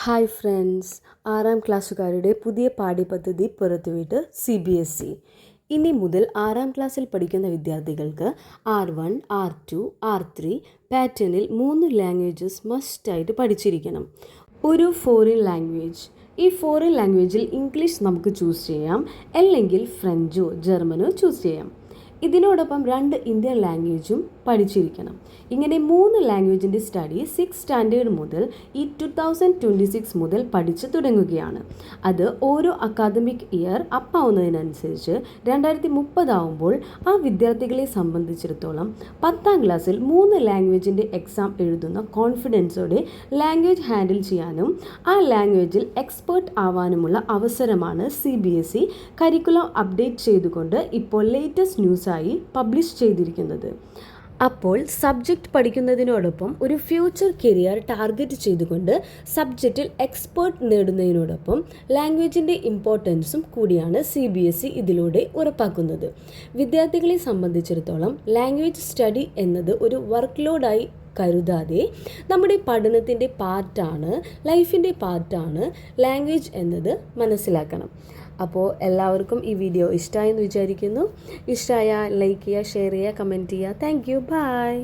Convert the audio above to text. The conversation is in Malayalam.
ഹായ് ഫ്രണ്ട്സ്, 6ാം ക്ലാസ്സുകാരുടെ പുതിയ പാഠ്യപദ്ധതി പുറത്തുവിട്ട് CBSE. ഇനി മുതൽ 6ാം ക്ലാസ്സിൽ പഠിക്കുന്ന വിദ്യാർത്ഥികൾക്ക് R1, R2, R3 പാറ്റേണിൽ 3 ലാംഗ്വേജസ് മസ്റ്റായിട്ട് പഠിച്ചിരിക്കണം. ഒരു ഫോറിൻ ലാംഗ്വേജ്. ഈ ഫോറിൻ ലാംഗ്വേജിൽ ഇംഗ്ലീഷ് നമുക്ക് ചൂസ് ചെയ്യാം, അല്ലെങ്കിൽ ഫ്രഞ്ചോ ജർമ്മനോ ചൂസ് ചെയ്യാം. ഇതിനോടൊപ്പം 2 ഇന്ത്യൻ ലാംഗ്വേജും പഠിച്ചിരിക്കണം. ഇങ്ങനെ 3 ലാംഗ്വേജിൻ്റെ സ്റ്റഡി 6th സ്റ്റാൻഡേർഡ് മുതൽ ഈ 2026 മുതൽ പഠിച്ചു തുടങ്ങുകയാണ്. അത് ഓരോ അക്കാദമിക് ഇയർ അപ്പാവുന്നതിനനുസരിച്ച് 2030 ആവുമ്പോൾ ആ വിദ്യാർത്ഥികളെ സംബന്ധിച്ചിടത്തോളം 10ാം ക്ലാസ്സിൽ 3 ലാംഗ്വേജിൻ്റെ എക്സാം എഴുതുന്ന കോൺഫിഡൻസോടെ ലാംഗ്വേജ് ഹാൻഡിൽ ചെയ്യാനും ആ ലാംഗ്വേജിൽ എക്സ്പേർട്ട് ആവാനുമുള്ള അവസരമാണ് CBSE കരിക്കുലം അപ്ഡേറ്റ് ചെയ്തുകൊണ്ട് ഇപ്പോൾ ലേറ്റസ്റ്റ് ന്യൂസായി പബ്ലിഷ് ചെയ്തിരിക്കുന്നത്. അപ്പോൾ സബ്ജക്റ്റ് പഠിക്കുന്നതിനോടൊപ്പം ഒരു ഫ്യൂച്ചർ കരിയർ ടാർഗറ്റ് ചെയ്തുകൊണ്ട് സബ്ജക്റ്റിൽ എക്സ്പേർട്ട് നേടുന്നതിനോടൊപ്പം ലാംഗ്വേജിൻ്റെ ഇമ്പോർട്ടൻസും കൂടിയാണ് CBSE ഇതിലൂടെ ഉറപ്പാക്കുന്നത്. വിദ്യാർത്ഥികളെ സംബന്ധിച്ചിടത്തോളം ലാംഗ്വേജ് സ്റ്റഡി എന്നത് ഒരു വർക്ക് ലോഡായി കരുതാതെ നമ്മുടെ പഠനത്തിൻ്റെ പാർട്ടാണ്, ലൈഫിൻ്റെ പാർട്ടാണ് ലാംഗ്വേജ് എന്നത് മനസ്സിലാക്കണം. അപ്പോൾ എല്ലാവർക്കും ഈ വീഡിയോ ഇഷ്ടമായെന്ന് വിചാരിക്കുന്നു. ഇഷ്ടമായാൽ ലൈക്ക് ചെയ്യുക, ഷെയർ ചെയ്യുക, കമൻറ്റ് ചെയ്യുക. Thank you, by.